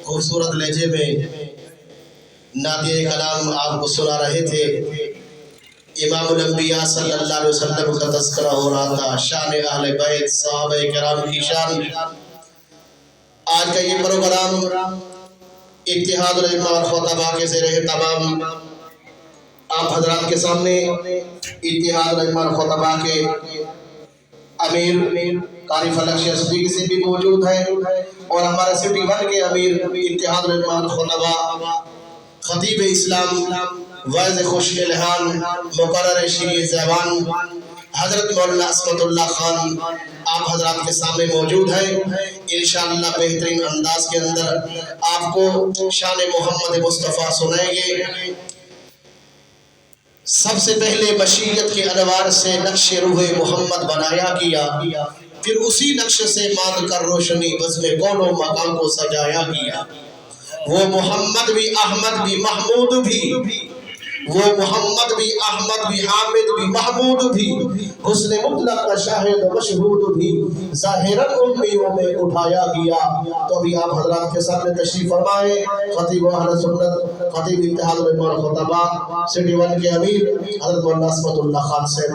خوبصورت لہجے میں نادیہ کلام آپ کو سنا رہے تھے۔ امام الانبیاء صلی اللہ علیہ وسلم کا تذکرہ ہو رہا تھا، شان اہل بیت صحابہ کرام کی شان۔ آج کا یہ پروگرام اتحاد الائمہ اور خطباء کے زیر اہتمام آپ حضرات کے سامنے اتحاد الائمہ اور خطباء کے امیر قاری فلک شیخ صدیقی سے بھی موجود ہیں، اور ہمارے سٹی ون کے امیر اتحاد الائمہ اور خطباء خطیب اسلام واعظ خوش الہان مقرر شیعہ زیوان حضرت مولانا عصمت اللہ خان آپ حضرات کے سامنے موجود ہیں۔ انشاءاللہ بہترین انداز کے اندر آپ کو شان محمد مصطفیٰ سنائیں گے۔ سب سے پہلے مشیت کے انوار سے نقش روح محمد بنایا کیا، پھر اسی نقش سے مان کر روشنی بزم کون و مقام کو سجایا کیا۔ وہ محمد بھی احمد بھی محمود بھی، وہ محمد بھی احمد بھی حامد بھی محمود بھی، حسن مطلق کا شاہد مشہود بھی، ظاہراً امیوں میں اٹھایا گیا۔ تو ابھی آپ حضرات کے سامنے تشریف فرمائیں خطیب اہل سنت خطیب اتحاد الائمہ اور خطباء سٹی ون کے امیر حضرت مولانا عصمت اللہ خان سے۔